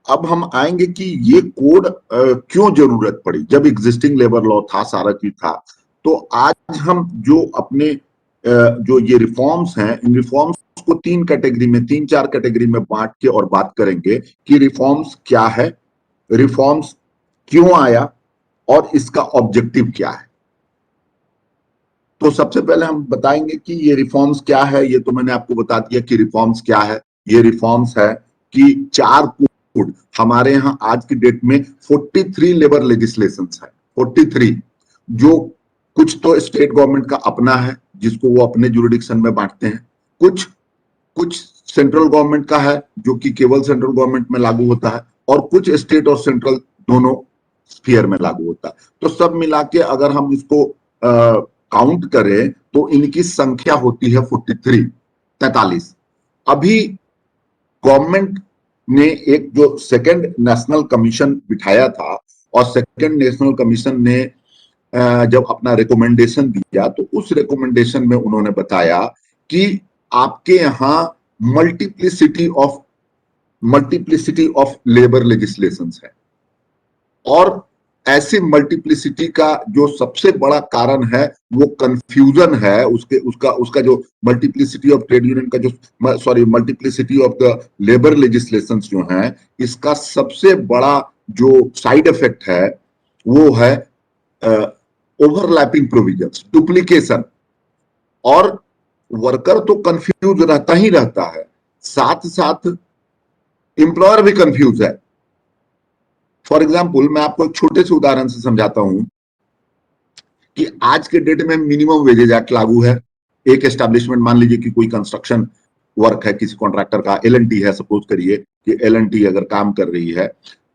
अब हम आएंगे कि ये कोड क्यों जरूरत पड़ी जब एग्जिस्टिंग लेबर लॉ था, सारा चीज था। तो आज हम जो अपने जो ये रिफॉर्म्स हैं, इन रिफॉर्म्स को तीन कैटेगरी में, तीन चार कैटेगरी में बांट के और बात करेंगे कि रिफॉर्म्स क्या है, रिफॉर्म्स क्यों आया और इसका ऑब्जेक्टिव क्या है। तो सबसे पहले हम बताएंगे कि ये रिफॉर्म्स क्या है। ये तो मैंने आपको बता दिया कि रिफॉर्म्स क्या है। ये रिफॉर्म्स है कि चार कोड हमारे यहाँ आज की डेट में 43 लेबर लेजिस्लेशंस है, 43, जो कुछ तो स्टेट गवर्नमेंट का अपना है जिसको वो अपने जुरिडिक्शन में बांटते हैं, कुछ कुछ सेंट्रल गवर्नमेंट का है जो कि केवल सेंट्रल गवर्नमेंट में लागू होता है, और कुछ स्टेट और सेंट्रल दोनों स्फीयर में लागू होता है। तो सब मिला के अगर हम इसको काउंट करें तो इनकी संख्या होती है 43, 43। अभी गवर्नमेंट ने एक जो सेकंड नेशनल कमीशन बिठाया था, और सेकंड नेशनल कमीशन ने जब अपना रिकमेंडेशन दिया तो उस रिकमेंडेशन में उन्होंने बताया कि आपके यहाँ मल्टीप्लिसिटी ऑफ लेबर लेजिस्लेशंस है, और ऐसी मल्टीप्लिसिटी का जो सबसे बड़ा कारण है वो कंफ्यूजन है। उसका जो मल्टीप्लिसिटी ऑफ ट्रेड यूनियन का जो multiplicity of the labour legislations जो है, इसका सबसे बड़ा जो साइड इफेक्ट है वो है ओवरलैपिंग प्रोविजंस, डुप्लीकेशन। और वर्कर तो कंफ्यूज रहता ही रहता है, साथ साथ एम्प्लॉयर भी कंफ्यूज है। फॉर एग्जाम्पल मैं आपको एक छोटे से उदाहरण से समझाता हूं कि आज के डेट में मिनिमम वेजेज एक्ट लागू है। एक एस्टेब्लिशमेंट, मान लीजिए कि कोई कंस्ट्रक्शन वर्क है, किसी कॉन्ट्रैक्टर का L&T है, सपोज करिए कि L&T अगर काम कर रही है,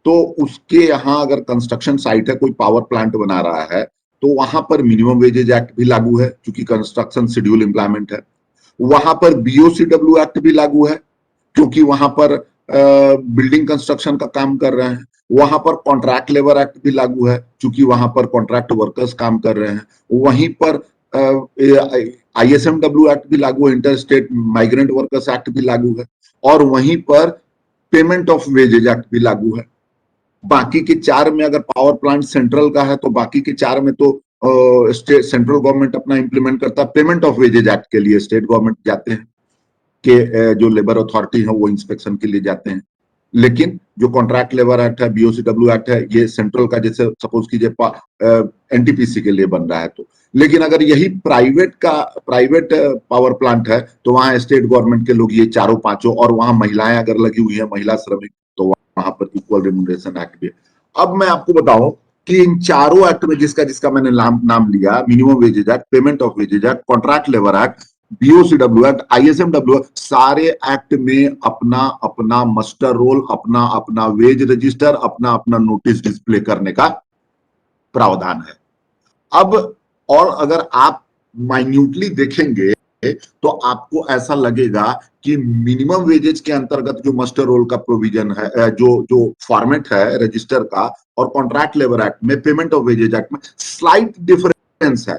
तो उसके यहाँ अगर कंस्ट्रक्शन साइट है, कोई पावर प्लांट बना रहा है, तो वहां पर मिनिमम वेजेज एक्ट भी लागू है क्योंकि कंस्ट्रक्शन शेड्यूल इंप्लायमेंट है। वहां पर BOCW एक्ट भी लागू है क्योंकि वहां पर बिल्डिंग कंस्ट्रक्शन का काम कर रहे हैं। वहां पर कॉन्ट्रैक्ट लेबर एक्ट भी लागू है क्योंकि वहां पर कॉन्ट्रैक्ट वर्कर्स काम कर रहे हैं। वहीं पर ISMW एक्ट भी लागू है, inter state migrant workers act भी लागू है, और वहीं पर पेमेंट ऑफ वेजेज एक्ट भी लागू है। बाकी के चार में अगर पावर प्लांट सेंट्रल का है तो बाकी के चार में तो स्टेट सेंट्रल गवर्नमेंट अपना इंप्लीमेंट करता है। पेमेंट ऑफ वेजेज एक्ट के लिए स्टेट गवर्नमेंट जाते हैं कि जो लेबर अथॉरिटी है वो इंस्पेक्शन के लिए जाते हैं। लेकिन जो कॉन्ट्रैक्ट लेबर एक्ट है, BOCW एक्ट है, ये सेंट्रल का, जैसे सपोज कीजिए NTPC के लिए बन रहा है तो। लेकिन अगर यही प्राइवेट पावर प्लांट है तो वहां स्टेट गवर्नमेंट के लोग ये चारों पांचों, और वहां महिलाएं अगर लगी हुई है, महिला श्रमिक, तो वहां पर इक्वल रेम्युनरेशन एक्ट भी है। अब मैं आपको बताऊं कि इन चारों एक्ट में जिसका जिसका मैंने नाम लिया, minimum wages act, payment of wages act, contract labour act, BOCW act, ISMW act, सारे एक्ट में अपना अपना मस्टर रोल, अपना अपना वेज रजिस्टर, अपना अपना नोटिस डिस्प्ले करने का प्रावधान है। अब और अगर आप माइन्यूटली देखेंगे तो आपको ऐसा लगेगा कि मिनिमम वेजेज के अंतर्गत जो मस्टर रोल का प्रोविजन है, जो जो फॉर्मेट है रजिस्टर का, और कॉन्ट्रैक्ट लेबर एक्ट में, पेमेंट ऑफ वेजेज एक्ट में स्लाइट डिफरेंस है।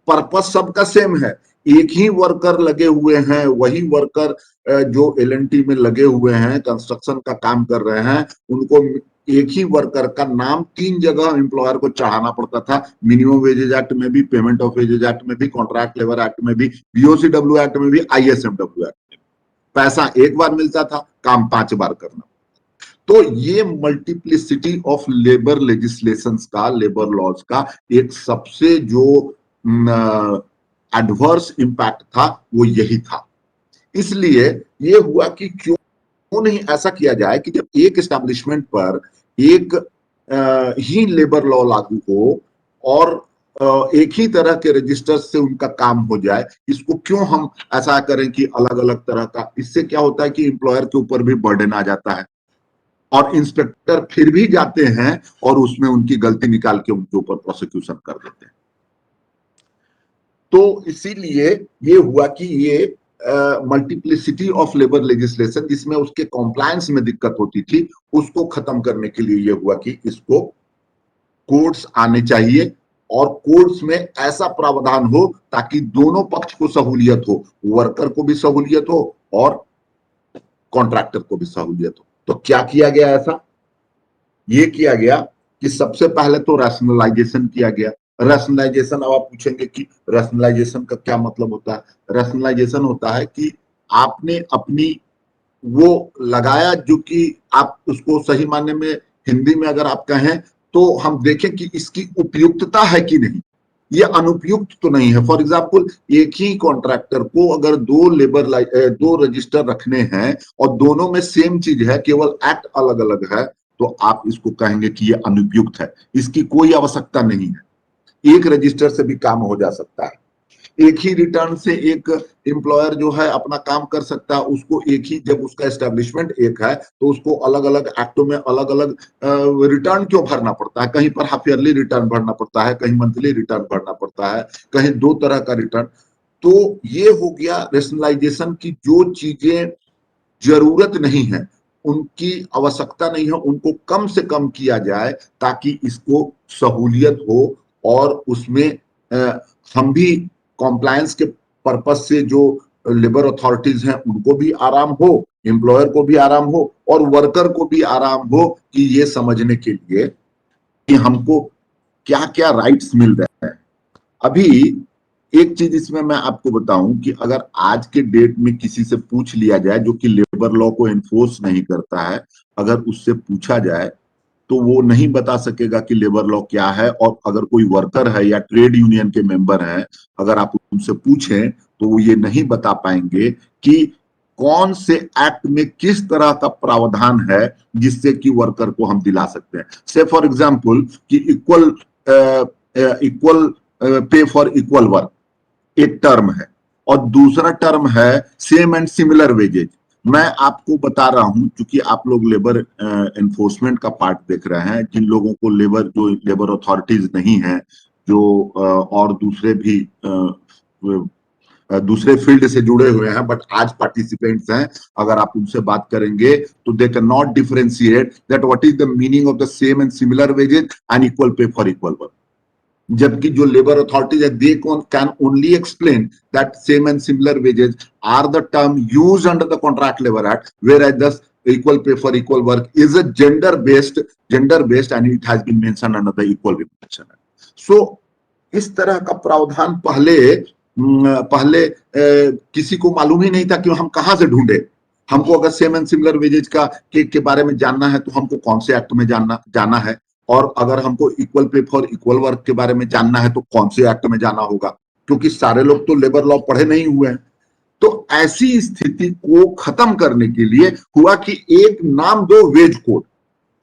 पर्पस सबका सेम है, एक ही वर्कर लगे हुए हैं, वही वर्कर जो L&T में लगे हुए हैं, कंस्ट्रक्शन का काम कर रहे हैं, उनको एक ही वर्कर का नाम तीन जगह एम्प्लॉयर को चढ़ाना पड़ता था। मिनिमम वेजेज एक्ट में भी, पेमेंट ऑफ वेजेज एक्ट में भी, कॉन्ट्रैक्ट लेबर एक्ट में भी, BOCW एक्ट में भी, ISMW एक्ट में। पैसा एक बार मिलता था, काम 5 बार करना। तो ये मल्टीप्लिसिटी ऑफ लेबर लेजिस्लेशंस का, लेबर लॉज का एक सबसे जो एडवर्स इंपैक्ट था वो यही था। इसलिए ये हुआ कि क्यों नहीं ऐसा किया जाए कि जब एक एस्टैब्लिशमेंट पर एक ही लेबर लॉ लागू हो और एक ही तरह के रजिस्टर से उनका काम हो जाए, इसको क्यों हम ऐसा करें कि अलग अलग तरह का। इससे क्या होता है कि एम्प्लॉयर के ऊपर भी बर्डन आ जाता है, और इंस्पेक्टर फिर भी जाते हैं और उसमें उनकी गलती निकाल के उनके ऊपर प्रोसिक्यूशन कर देते हैं। तो इसीलिए ये हुआ कि ये मल्टीप्लिसिटी ऑफ लेबर लेजिस्लेशन, जिसमें उसके कॉम्प्लायंस में दिक्कत होती थी, उसको खत्म करने के लिए ये हुआ कि इसको कोड्स आने चाहिए, और कोड्स में ऐसा प्रावधान हो ताकि दोनों पक्ष को सहूलियत हो, वर्कर को भी सहूलियत हो और कॉन्ट्रैक्टर को भी सहूलियत हो। तो क्या किया गया ऐसा ये किया गया कि सबसे पहले तो रैशनलाइजेशन किया गया। रैशनलाइजेशन, अब आप पूछेंगे कि रैशनलाइजेशन का क्या मतलब होता है। रैशनलाइजेशन होता है कि आपने अपनी वो लगाया जो कि आप उसको सही मायने में हिंदी में अगर आप कहें तो हम देखें कि इसकी उपयुक्तता है कि नहीं, ये अनुपयुक्त तो नहीं है। फॉर एग्जाम्पल, एक ही कॉन्ट्रैक्टर को अगर दो रजिस्टर रखने हैं और दोनों में सेम चीज है, केवल एक्ट अलग अलग है, तो आप इसको कहेंगे कि ये अनुपयुक्त है, इसकी कोई आवश्यकता नहीं है, एक रजिस्टर से भी काम हो जा सकता है। एक ही रिटर्न से एक एम्प्लॉयर जो है अपना काम कर सकता है, उसको एक ही, जब उसका एस्टेब्लिशमेंट एक है तो उसको अलग अलग एक्टों में अलग अलग रिटर्न क्यों भरना पड़ता है। कहीं पर हाफ ईयरली रिटर्न भरना पड़ता है, कहीं मंथली रिटर्न भरना पड़ता है, कहीं दो तरह का रिटर्न। तो ये हो गया रेशनलाइजेशन की, जो चीजें जरूरत नहीं है, उनकी आवश्यकता नहीं है, उनको कम से कम किया जाए ताकि इसको सहूलियत हो। और उसमें हम भी कॉम्प्लायंस के पर्पज से जो लेबर अथॉरिटीज हैं उनको भी आराम हो, एम्प्लॉयर को भी आराम हो और वर्कर को भी आराम हो, कि ये समझने के लिए कि हमको क्या क्या राइट्स मिल रहे हैं। अभी एक चीज इसमें मैं आपको बताऊं कि अगर आज के डेट में किसी से पूछ लिया जाए जो कि लेबर लॉ को एनफोर्स नहीं करता है, अगर उससे पूछा जाए तो वो नहीं बता सकेगा कि लेबर लॉ क्या है। और अगर कोई वर्कर है या ट्रेड यूनियन के मेंबर हैं, अगर आप उनसे पूछें तो वो ये नहीं बता पाएंगे कि कौन से एक्ट में किस तरह का प्रावधान है जिससे कि वर्कर को हम दिला सकते हैं। से फॉर एग्जाम्पल कि equal pay for equal work एक टर्म है, और दूसरा टर्म है सेम एंड सिमिलर वेजेज। मैं आपको बता रहा हूं, क्योंकि आप लोग लेबर एनफोर्समेंट का पार्ट देख रहे हैं, जिन लोगों को जो लेबर अथॉरिटीज नहीं है, जो और दूसरे भी दूसरे फील्ड से जुड़े हुए हैं बट आज पार्टिसिपेंट्स हैं, अगर आप उनसे बात करेंगे तो they can not differentiate that what is the meaning of the same and similar wages and equal pay for equal work. जबकि जो लेबर अथॉरिटीज है, they can only explain that same and similar wages are the term used under the contract labour act, whereas the equal pay for equal work is a gender based and it has been mentioned under the equal representation act. सो इस तरह का प्रावधान पहले किसी को मालूम ही नहीं था कि हम कहां से ढूंढे। हमको अगर सेम एंड सिमिलर वेजेज के बारे में जानना है तो हमको कौन से एक्ट में जाना है, और अगर हमको equal pay for equal work के बारे में जानना है तो कौन से एक्ट में जाना होगा, क्योंकि सारे लोग तो लेबर लॉ पढ़े नहीं हुए हैं। तो ऐसी स्थिति को खत्म करने के लिए हुआ कि एक नाम दो वेज कोड।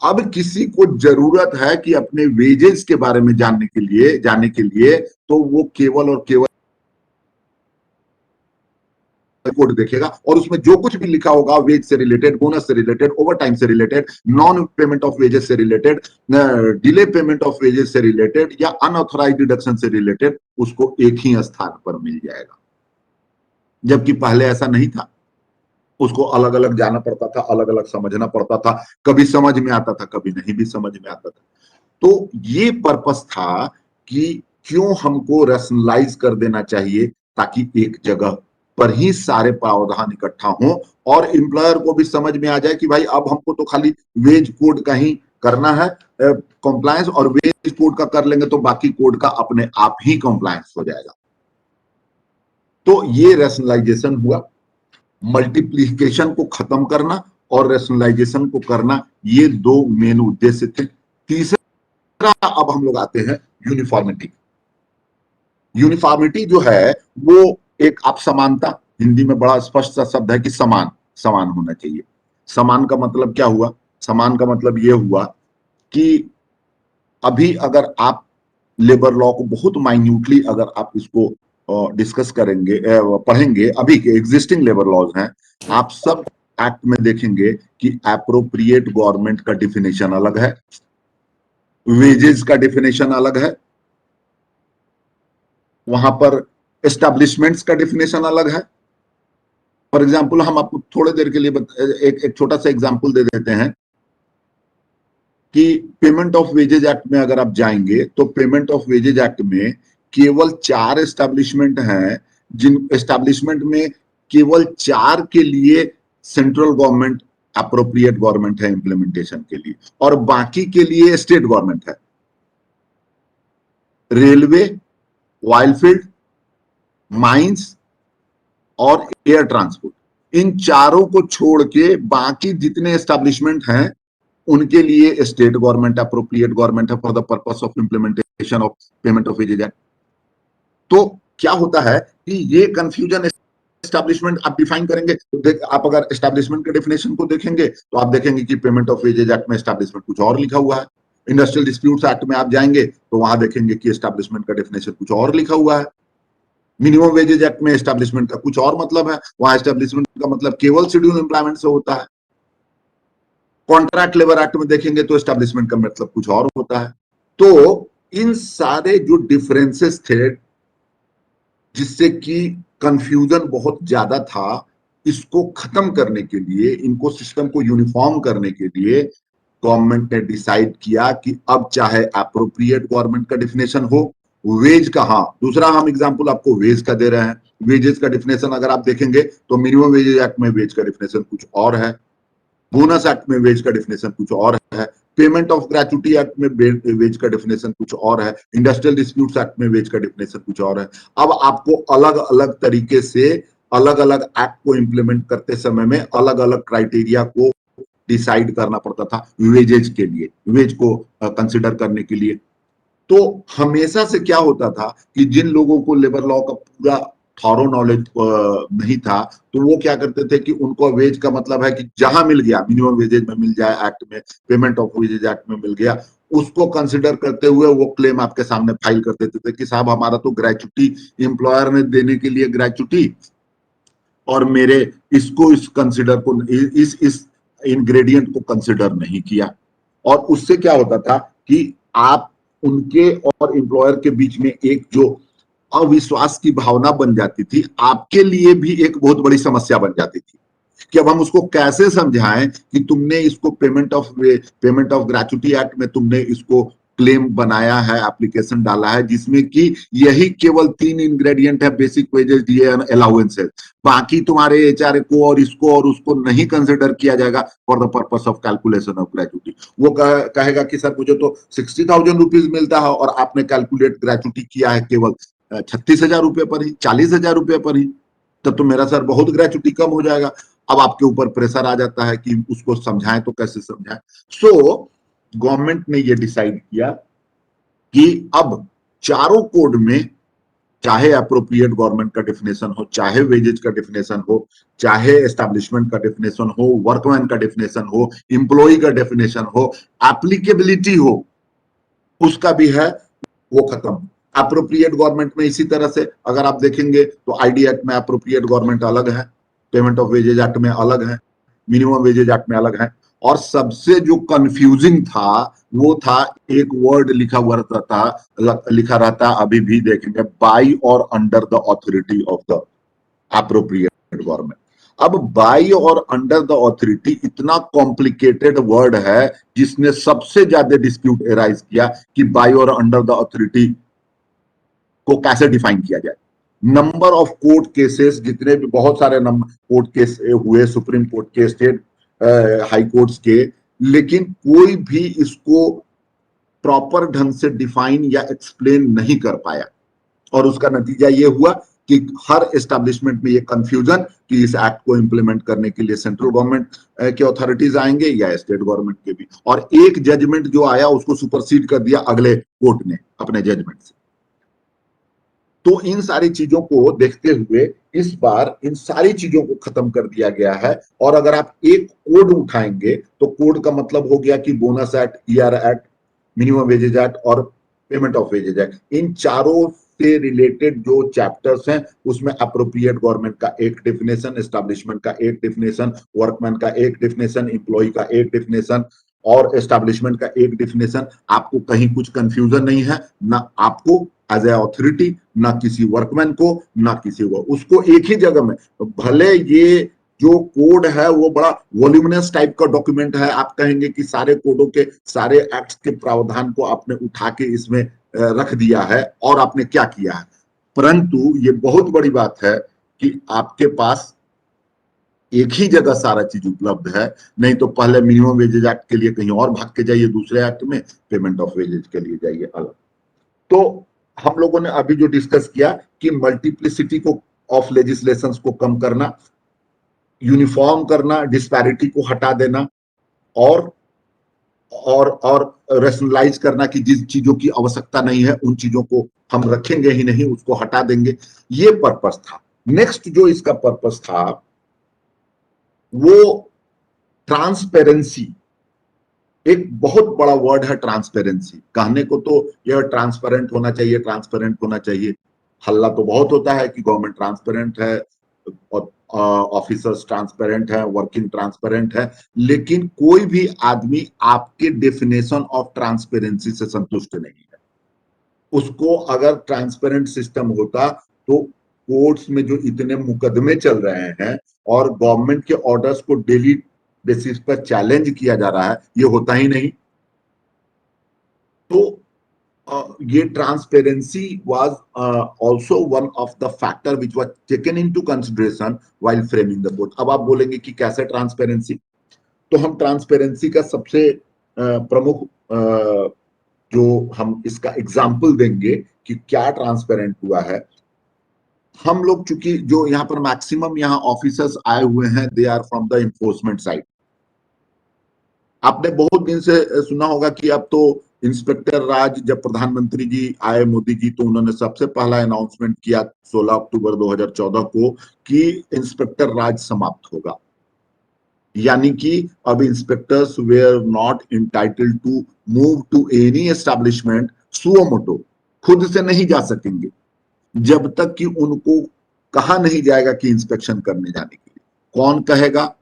अब किसी को जरूरत है कि अपने वेजेस के बारे में जाने के लिए तो वो केवल और केवल कोड देखेगा, और उसमें जो कुछ भी लिखा होगा वेज से रिलेटेड, बोनस से रिलेटेड, ओवर टाइम से related, non payment of wages से related, delay payment of wages से रिलेटेड या अनऑथराइज डिडक्शन से रिलेटेड, उसको एक ही स्थान पर मिल जाएगा। जबकि पहले ऐसा नहीं था, उसको अलग अलग जाना पड़ता था, अलग अलग समझना पड़ता था, कभी समझ में आता था, कभी नहीं भी समझ में आता था। तो ये पर्पस था कि क्यों हमको रैशनलाइज कर देना चाहिए, ताकि एक जगह पर ही सारे प्रावधान इकट्ठा हों और एम्प्लॉयर को भी समझ में आ जाए कि भाई अब हमको तो खाली वेज कोड का ही करना है कॉम्प्लायंस, और वेज कोड का कर लेंगे तो बाकी कोड का अपने आप ही कॉम्प्लायंस हो जाएगा। तो ये रैशनलाइजेशन हुआ। मल्टीप्लीकेशन को खत्म करना और रैशनलाइजेशन को करना, ये दो मेन उद्देश्य थे। तीसरा, अब हम लोग आते हैं यूनिफॉर्मिटी। यूनिफॉर्मिटी जो है वो एक, आप समानता, हिंदी में बड़ा स्पष्ट सा शब्द है कि समान समान होना चाहिए। समान का मतलब क्या हुआ? समान का मतलब ये हुआ कि अभी अगर आप लेबर लॉ को बहुत माइन्यूटली अगर आप इसको डिस्कस करेंगे, पढ़ेंगे, अभी के एग्जिस्टिंग लेबर लॉज हैं, आप सब एक्ट में देखेंगे कि एप्रोप्रिएट गवर्नमेंट का डिफिनेशन अलग है, वेजेस का डिफिनेशन अलग है, वहां पर एस्टैब्लिशमेंट्स का डिफिनेशन अलग है। फॉर एग्जाम्पल, हम आपको थोड़ी देर के लिए एक छोटा सा एग्जाम्पल दे देते हैं कि पेमेंट ऑफ वेजेज एक्ट में अगर आप जाएंगे तो पेमेंट ऑफ वेजेज एक्ट में केवल 4 एस्टैब्लिशमेंट हैं, जिन एस्टैब्लिशमेंट में केवल 4 के लिए सेंट्रल गवर्नमेंट अप्रोप्रिएट गवर्नमेंट है इंप्लीमेंटेशन के लिए, और बाकी के लिए स्टेट गवर्नमेंट है। रेलवे, ऑयल फील्ड, माइंस और एयर ट्रांसपोर्ट, इन चारों को छोड़ के बाकी जितने एस्टेब्लिशमेंट हैं उनके लिए स्टेट गवर्नमेंट अप्रोप्रिएट गवर्नमेंट है for the purpose of implementation of payment of wages act. तो क्या होता है कि ये कंफ्यूजन एस्टैब्लिशमेंट आप डिफाइन करेंगे तो आप अगर एस्टैब्लिशमेंट के डेफिनेशन को देखेंगे तो आप देखेंगे कि पेमेंट ऑफ वेजेज एक्ट में एस्टैब्लिशमेंट कुछ और लिखा हुआ है। इंडस्ट्रियल डिस्प्यूट्स एक्ट में आप जाएंगे तो वहां देखेंगे कि एस्टैब्लिशमेंट का डेफिनेशन कुछ और लिखा हुआ है। मिनिमम वेजेज एक्ट में एस्टैब्लिशमेंट का कुछ और मतलब है, वहां एस्टैब्लिशमेंट का मतलब केवल शेड्यूल एम्प्लॉयमेंट से होता है। कॉन्ट्रैक्ट लेबर एक्ट में देखेंगे तो एस्टैब्लिशमेंट का मतलब कुछ और होता है। तो इन सारे जो डिफरेंसेस थे जिससे कि कंफ्यूजन बहुत ज्यादा था, इसको खत्म करने के लिए, इनको सिस्टम को यूनिफॉर्म करने के लिए गवर्नमेंट ने डिसाइड किया कि अब चाहे अप्रोप्रिएट गवर्नमेंट का डेफिनेशन हो, वेज का, हाँ दूसरा हम एग्जांपल आपको वेज का दे रहे हैं। वेजेस का डेफिनेशन अगर आप देखेंगे तो मिनिमम वेजेज एक्ट में वेज का डेफिनेशन कुछ और है, बोनस एक्ट में वेज का डेफिनेशन कुछ और है, पेमेंट ऑफ ग्रेचुटी एक्ट में वेज का डेफिनेशन कुछ और है, इंडस्ट्रियल डिस्प्यूट्स एक्ट में वेज का डेफिनेशन कुछ और है। अब आपको अलग अलग तरीके से अलग अलग एक्ट को इंप्लीमेंट करते समय में अलग अलग क्राइटेरिया को डिसाइड करना पड़ता था वेजेज के लिए, वेज को कंसिडर करने के लिए। तो हमेशा से क्या होता था कि जिन लोगों को लेबर लॉ का पूरा थॉरो नॉलेज नहीं था तो वो क्या करते थे कि उनको वेज का मतलब है कि जहां मिल गया, मिनिमम वेजेज में मिल जाए एक्ट में, पेमेंट ऑफ वेजेज एक्ट में मिल गया, उसको कंसिडर करते हुए वो क्लेम आपके सामने फाइल कर देते थे कि साहब हमारा तो ग्रेचुटी एम्प्लॉयर ने देने के लिए ग्रेचुटी, और मेरे इसको इस कंसिडर को इस इंग्रेडिएंट को कंसिडर नहीं किया। और उससे क्या होता था कि आप उनके और एम्प्लॉयर के बीच में एक जो अविश्वास की भावना बन जाती थी, आपके लिए भी एक बहुत बड़ी समस्या बन जाती थी कि अब हम उसको कैसे समझाएं कि तुमने इसको पेमेंट ऑफ ग्रेचुटी एक्ट में तुमने इसको क्लेम बनाया है, एप्लीकेशन डाला है, जिसमें कि यही केवल 3 इंग्रेडिएंट है, basic wages, DA and allowances, बाकी तुम्हारे एचआरए को और इसको और उसको नहीं कंसिडर किया जाएगा for the purpose of calculation of gratuity. वो कहेगा कि सर मुझे तो 60,000 रुपीज मिलता है और आपने कैलकुलेट ग्रेचुटी किया है केवल 36,000 रुपए पर ही, 40,000 रुपए पर ही, तब तो मेरा सर बहुत ग्रेचुटी कम हो जाएगा। अब आपके ऊपर प्रेशर आ जाता है कि उसको समझाएं तो कैसे समझाएं। सो गवर्नमेंट ने ये डिसाइड किया कि अब चारों कोड में, चाहे अप्रोप्रिएट गवर्नमेंट का डेफिनेशन हो, चाहे वेजेज का डेफिनेशन हो, चाहे एस्टैब्लिशमेंट का डेफिनेशन हो, वर्कमैन का डेफिनेशन हो, एम्प्लॉय का डेफिनेशन हो, एप्लीकेबिलिटी हो, उसका भी है वो खत्म। अप्रोप्रिएट गवर्नमेंट में इसी तरह से अगर आप देखेंगे तो आईडी एक्ट में अप्रोप्रिएट गवर्नमेंट अलग है, पेमेंट ऑफ वेजेज एक्ट में अलग है, मिनिमम वेजेज एक्ट में अलग है। और सबसे जो कंफ्यूजिंग था वो था एक वर्ड लिखा रहता अभी भी देखेंगे, बाई और under the authority of the appropriate government. अब बाई और अंडर द ऑथोरिटी इतना कॉम्प्लिकेटेड वर्ड है जिसने सबसे ज्यादा डिस्प्यूट एराइज किया कि बाई और अंडर द ऑथोरिटी को कैसे डिफाइन किया जाए। नंबर ऑफ कोर्ट केसेस, जितने भी बहुत सारे नंबर कोर्ट केस हुए, सुप्रीम कोर्ट के, स्टेट हाई कोर्ट्स के, लेकिन कोई भी इसको प्रॉपर ढंग से डिफाइन या एक्सप्लेन नहीं कर पाया। और उसका नतीजा ये हुआ कि हर एस्टैब्लिशमेंट में ये कंफ्यूजन कि इस एक्ट को इंप्लीमेंट करने के लिए सेंट्रल गवर्नमेंट के अथॉरिटीज आएंगे या स्टेट गवर्नमेंट के भी, और एक जजमेंट जो आया उसको सुपरसीड कर दिया अगले कोर्ट ने अपने जजमेंट से। तो इन सारी चीजों को देखते हुए इस बार इन सारी चीजों को खत्म कर दिया गया है। और अगर आप एक कोड उठाएंगे तो कोड का मतलब हो गया कि bonus act, ER act, minimum wages act और पेमेंट ऑफ वेजेज एक्ट, इन चारों से रिलेटेड जो चैप्टर्स हैं उसमें अप्रोप्रिएट गवर्नमेंट का एक डेफिनेशन, एस्टैब्लिशमेंट का एक डेफिनेशन, वर्कमैन का एक डेफिनेशन, एम्प्लॉय का एक डेफिनेशन और एस्टैब्लिशमेंट का एक डेफिनेशन। आपको कहीं कुछ कंफ्यूजन नहीं है, ना आपको एज ए ऑथोरिटी, ना किसी वर्कमैन को, ना किसी को, उसको एक ही जगह में। भले ये जो कोड है वो बड़ा वॉल्यूमिनस टाइप का डॉक्यूमेंट है, आप कहेंगे कि सारे कोडों के, सारे एक्ट्स के प्रावधान को आपने उठा के इसमें रख दिया है और आपने क्या किया है, परंतु ये बहुत बड़ी बात है कि आपके पास एक ही जगह सारा चीज उपलब्ध है। नहीं तो पहले मिनिमम वेजेज एक्ट के लिए कहीं और भाग के जाइए दूसरे एक्ट में, पेमेंट ऑफ वेजेज के लिए जाइए अलग। तो हम लोगों ने अभी जो डिस्कस किया कि मल्टीप्लिसिटी को ऑफ लेजिस्लेशंस को कम करना, यूनिफॉर्म करना, डिस्पैरिटी को हटा देना, और और रेशनलाइज करना कि जिस चीजों की आवश्यकता नहीं है उन चीजों को हम रखेंगे ही नहीं, उसको हटा देंगे। ये पर्पस था। नेक्स्ट जो इसका पर्पस था वो ट्रांसपेरेंसी। एक बहुत बड़ा वर्ड है ट्रांसपेरेंसी। कहने को तो यह ट्रांसपेरेंट होना चाहिए, ट्रांसपेरेंट होना चाहिए, हल्ला तो बहुत होता है कि गवर्नमेंट ट्रांसपेरेंट है और ऑफिसर्स ट्रांसपेरेंट है, वर्किंग ट्रांसपेरेंट है, लेकिन कोई भी आदमी आपके डेफिनेशन ऑफ ट्रांसपेरेंसी से संतुष्ट नहीं है। उसको अगर ट्रांसपेरेंट सिस्टम होता तो कोर्ट्स में जो इतने मुकदमे चल रहे हैं और गवर्नमेंट के ऑर्डर्स को डेली बेसिस पर चैलेंज किया जा रहा है, ये होता ही नहीं। तो ये transparency was also one of the factor which was taken into consideration while framing the court. अब आप बोलेंगे कि कैसे ट्रांसपेरेंसी, तो हम ट्रांसपेरेंसी का सबसे प्रमुख जो हम इसका एग्जाम्पल देंगे कि क्या ट्रांसपेरेंट हुआ है। हम लोग चूंकि जो यहाँ पर मैक्सिमम यहाँ ऑफिसर्स आए हुए हैं, they are from the enforcement side. आपने बहुत दिन से सुना होगा कि अब तो इंस्पेक्टर राज, जब प्रधानमंत्री जी आए मोदी जी, तो उन्होंने सबसे पहला अनाउंसमेंट किया 16 अक्टूबर 2014 को कि इंस्पेक्टर राज समाप्त होगा। यानी कि अब inspectors were not entitled to move to any establishment suo motu, खुद से नहीं जा सकेंगे जब तक कि उनको कहा नहीं जाएगा कि इंस्पेक्शन करने जाने के लिए। कौन कहेगा?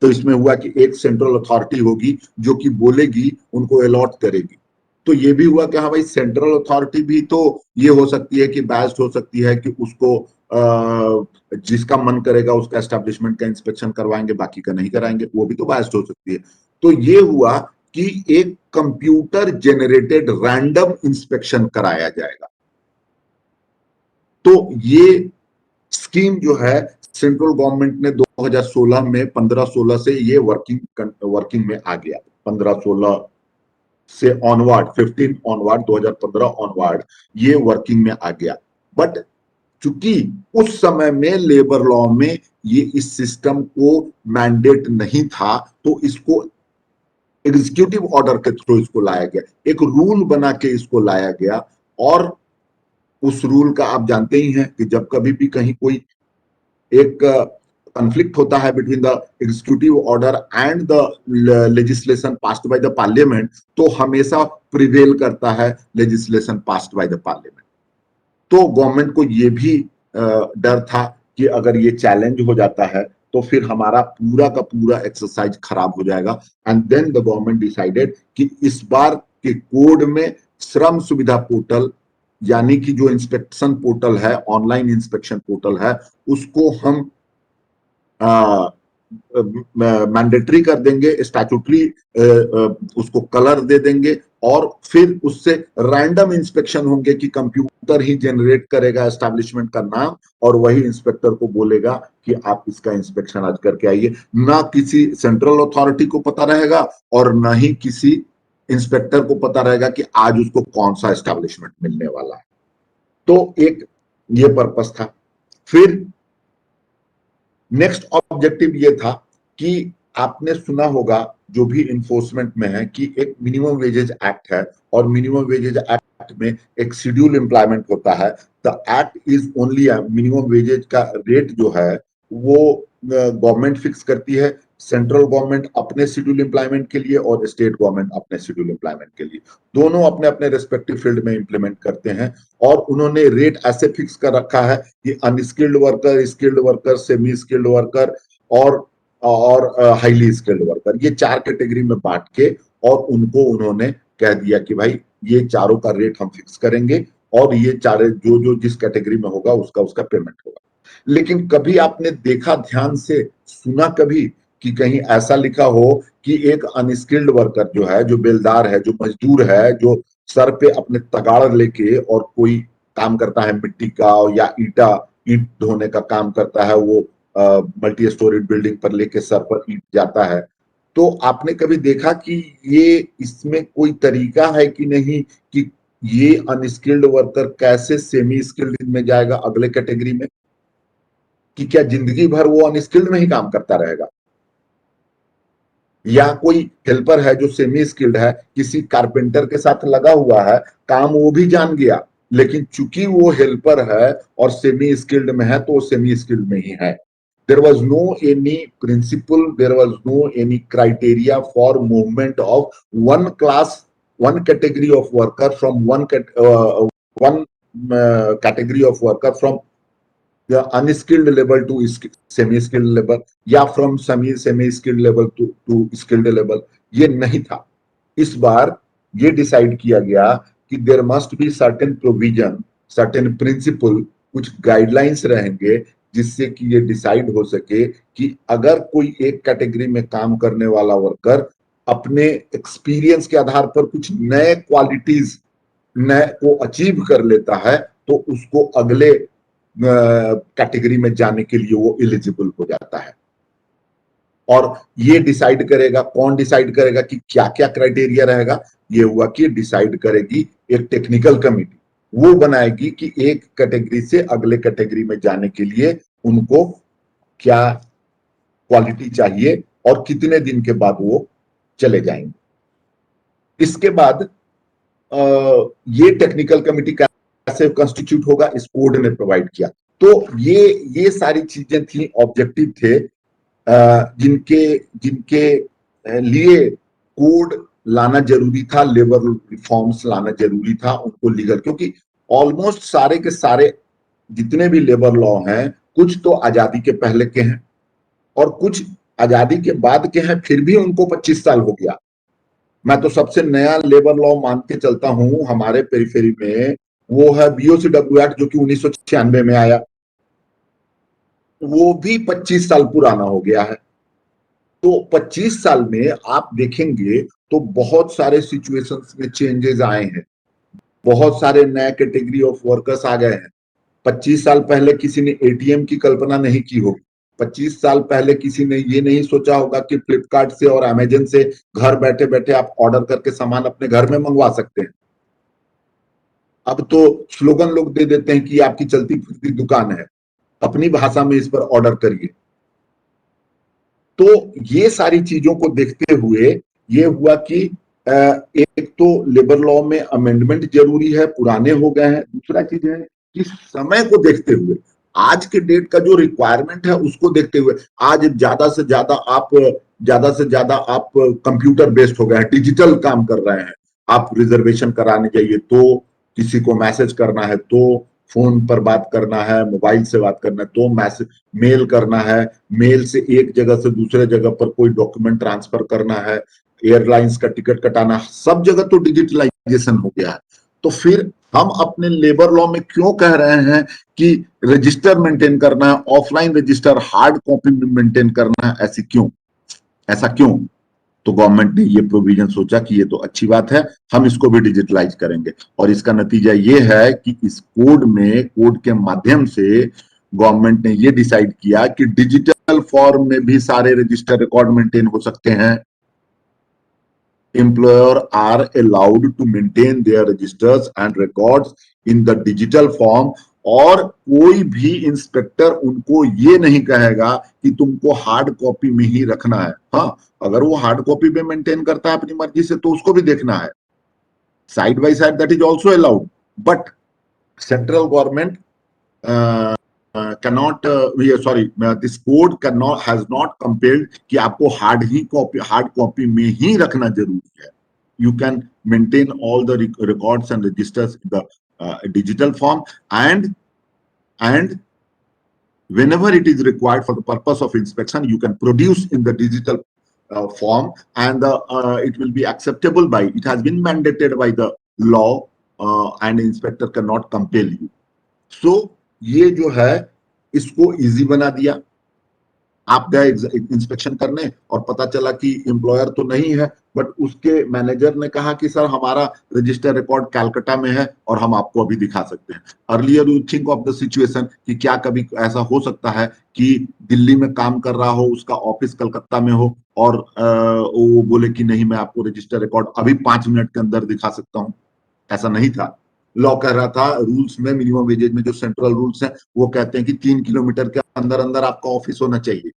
तो इसमें हुआ कि एक सेंट्रल अथॉरिटी होगी जो कि बोलेगी, उनको अलॉट करेगी। तो ये भी हुआ कि हाँ भाई, सेंट्रल अथॉरिटी भी तो ये हो सकती है कि बायस्ड हो सकती है कि उसको जिसका मन करेगा उसका एस्टेब्लिशमेंट का इंस्पेक्शन करवाएंगे, बाकी का नहीं कराएंगे, वो भी तो बायस्ड हो सकती है। तो ये हुआ कि एक कंप्यूटर जेनरेटेड रैंडम इंस्पेक्शन कराया जाएगा। तो ये स्कीम जो है सेंट्रल गवर्नमेंट ने 2016 में 15-16 से ये वर्किंग में आ गया। 15-16 से ऑनवर्ड, 15 ऑनवर्ड, 2015 ऑनवर्ड ये वर्किंग में आ गया। बट चूंकि उस समय में लेबर लॉ में ये इस सिस्टम को मैंडेट नहीं था, तो इसको एग्जीक्यूटिव ऑर्डर के थ्रू इसको लाया गया, एक रूल बना के इसको लाया गया। और उस रूल का आप जानते ही हैं कि जब कभी भी कहीं कोई एक कॉन्फ्लिक्ट होता है between the executive order and the legislation passed by the parliament, तो हमेशा प्रिवेल करता है legislation passed by the parliament. तो गवर्नमेंट को ये भी डर था कि अगर ये चैलेंज हो जाता है तो फिर हमारा पूरा का पूरा एक्सरसाइज खराब हो जाएगा। And then the government decided कि इस बार के कोड में श्रम सुविधा पोर्टल, यानी कि जो इंस्पेक्शन पोर्टल है, ऑनलाइन इंस्पेक्शन पोर्टल है, उसको हम मैंडेटरी कर देंगे, स्टैट्यूटरी उसको कलर दे देंगे, और फिर उससे रैंडम इंस्पेक्शन होंगे कि कंप्यूटर ही जनरेट करेगा एस्टैब्लिशमेंट का नाम और वही इंस्पेक्टर को बोलेगा कि आप इसका इंस्पेक्शन आज करके आइए। ना किसी सेंट्रल अथॉरिटी को पता रहेगा और ना ही किसी इंस्पेक्टर को पता रहेगा कि आज उसको कौन सा एस्टैब्लिशमेंट मिलने वाला है। तो एक ये पर्पस था। फिर नेक्स्ट ऑब्जेक्टिव ये था कि आपने सुना होगा जो भी इन्फोर्समेंट में है कि एक मिनिमम वेजेज एक्ट है, और मिनिमम वेजेज एक्ट में एक शेड्यूल एम्प्लॉयमेंट होता है। The act is only, minimum wages का रेट जो है वो गवर्नमेंट फिक्स करती है, सेंट्रल गवर्नमेंट अपने शेड्यूल एम्प्लॉयमेंट के लिए और स्टेट गवर्नमेंट अपने शेड्यूल एम्प्लॉयमेंट के लिए, दोनों अपने अपने रेस्पेक्टिव फील्ड में इंप्लीमेंट करते हैं। और उन्होंने रेट ऐसे फिक्स कर रखा है कि unskilled worker, skilled worker, semi skilled worker और हाईली स्किल्ड वर्कर, ये चार कैटेगरी में बांट के और उनको उन्होंने कह दिया कि भाई ये चारों का रेट हम फिक्स करेंगे और ये चारे जो जो जिस कैटेगरी में होगा उसका उसका पेमेंट होगा। लेकिन कभी आपने देखा, ध्यान से सुना कभी कि कहीं ऐसा लिखा हो कि एक अनस्किल्ड वर्कर जो है, जो बेलदार है, जो मजदूर है, जो सर पे अपने तगाड़ लेके और कोई काम करता है मिट्टी का या ईंट ढोने का काम करता है, वो मल्टी स्टोरेड बिल्डिंग पर लेके सर पर ईंट जाता है। तो आपने कभी देखा कि ये इसमें कोई तरीका है कि नहीं कि ये अनस्किल्ड वर्कर कैसे सेमी स्किल्ड में जाएगा अगले कैटेगरी में, कि क्या जिंदगी भर वो अनस्किल्ड में ही काम करता रहेगा? या कोई हेल्पर है जो सेमी स्किल्ड है, किसी कारपेंटर के साथ लगा हुआ है, काम वो भी जान गया, लेकिन चूंकि वो हेल्पर है और सेमी स्किल्ड में है तो वो सेमी स्किल्ड में ही है। There was no any principle, there was no any criteria for movement of one class, one category of worker from one category of worker from the unskilled level to semi skilled level, या from semi skilled level to skilled level, ये नहीं था। इस बार ये decide किया गया कि there must be certain provision, certain principle, कुछ गाइडलाइंस रहेंगे जिससे कि ये डिसाइड हो सके कि अगर कोई एक कैटेगरी में काम करने वाला वर्कर अपने एक्सपीरियंस के आधार पर कुछ नए क्वालिटीज नए को अचीव कर लेता है तो उसको अगले कैटेगरी में जाने के लिए वो एलिजिबल हो जाता है। और ये डिसाइड करेगा, कौन डिसाइड करेगा कि क्या क्या क्राइटेरिया रहेगा? ये हुआ कि डिसाइड करेगी एक टेक्निकल कमिटी, वो बनाएगी कि एक कैटेगरी से अगले कैटेगरी में जाने के लिए उनको क्या क्वालिटी चाहिए और कितने दिन के बाद वो चले जाएंगे। इसके बाद ये टेक्निकल कमिटी कैसे कंस्टिट्यूट होगा, इस कोड ने प्रोवाइड किया। तो ये सारी चीजें थी, ऑब्जेक्टिव थे जिनके जिनके लिए कोड लाना जरूरी था, लेबर रिफॉर्म्स लाना जरूरी था उनको लीगल, क्योंकि ऑलमोस्ट सारे के सारे जितने भी लेबर लॉ हैं कुछ तो आजादी के पहले के हैं और कुछ आजादी के बाद के हैं, फिर भी उनको 25 साल हो गया। मैं तो सबसे नया लेबर लॉ मान के चलता हूं हमारे पेरिफेरी में, वो है बीओसीडब्ल्यू एक्ट जो कि 1996 में आया, वो भी 25 साल पुराना हो गया है। तो 25 साल में आप देखेंगे तो बहुत सारे सिचुएशंस में चेंजेस आए हैं, बहुत सारे नए कैटेगरी ऑफ वर्कर्स आ गए हैं। 25 साल पहले किसी ने एटीएम की कल्पना नहीं की होगी, 25 साल पहले किसी ने ये नहीं सोचा होगा कि फ्लिपकार्ट से और अमेजन से घर बैठे बैठे आप ऑर्डर करके सामान अपने घर में मंगवा सकते हैं। अब तो स्लोगन लोग दे देते हैं कि आपकी चलती फिरती दुकान है, अपनी भाषा में इस पर ऑर्डर करिए। तो ये सारी चीजों को देखते हुए ये हुआ कि एक तो लेबर लॉ में अमेंडमेंट जरूरी है, पुराने हो गए हैं। दूसरा चीज है कि समय को देखते हुए, आज के डेट का जो रिक्वायरमेंट है उसको देखते हुए, आज ज्यादा से ज्यादा आप कंप्यूटर बेस्ड हो गए हैं, डिजिटल काम कर रहे हैं। आप रिजर्वेशन कराने जाइए तो, किसी को मैसेज करना है तो, फोन पर बात करना है, मोबाइल से बात करना है तो, मैसेज मेल करना है, मेल से एक जगह से दूसरे जगह पर कोई डॉक्यूमेंट ट्रांसफर करना है, एयरलाइंस का टिकट कटाना, सब जगह तो डिजिटलाइजेशन हो गया है। तो फिर हम अपने लेबर लॉ में क्यों कह रहे हैं कि रजिस्टर मेंटेन करना है, ऑफलाइन रजिस्टर हार्ड कॉपी में मेंटेन करना है? ऐसा क्यों? तो गवर्नमेंट ने ये प्रोविजन सोचा कि ये तो अच्छी बात है, हम इसको भी डिजिटलाइज करेंगे। और इसका नतीजा ये है कि इस कोड के माध्यम से गवर्नमेंट ने ये डिसाइड किया कि डिजिटल फॉर्म में भी सारे रजिस्टर रिकॉर्ड मेंटेन हो सकते हैं। employer are allowed to maintain their registers and records in the digital form, और कोई भी इंस्पेक्टर उनको ये नहीं कहेगा कि तुमको हार्ड कॉपी में ही रखना है। हाँ, अगर वो हार्ड कॉपी में मेंटेन करता है अपनी मर्जी से तो उसको भी देखना है, side by side, that is also allowed. But central government cannot sorry, this code cannot has not compelled कि आपको हार्ड कॉपी में ही रखना जरूरी है। You can maintain all the records and registers in the digital form, and whenever it is required for the purpose of inspection, you can produce in the digital form, and it will be acceptable by, it has been mandated by the law, and inspector cannot compel you. So ये जो है इसको easy बना दिया। आप गए inspection करने और पता चला कि एम्प्लॉयर तो नहीं है, बट उसके मैनेजर ने कहा कि सर हमारा रजिस्टर रिकॉर्ड कैलकाटा में है और हम आपको अभी दिखा सकते हैं। Earlier you think of the situation कि क्या कभी ऐसा हो सकता है कि दिल्ली में काम कर रहा हो, उसका ऑफिस कलकत्ता में हो और वो बोले कि नहीं मैं आपको रजिस्टर रिकॉर्ड अभी 5 मिनट के अंदर दिखा सकता हूँ। ऐसा नहीं था। लॉ कह रहा था रूल्स में, मिनिमम वेजेज में जो सेंट्रल रूल्स हैं वो कहते हैं कि 3 किलोमीटर के अंदर अंदर आपका ऑफिस होना चाहिए।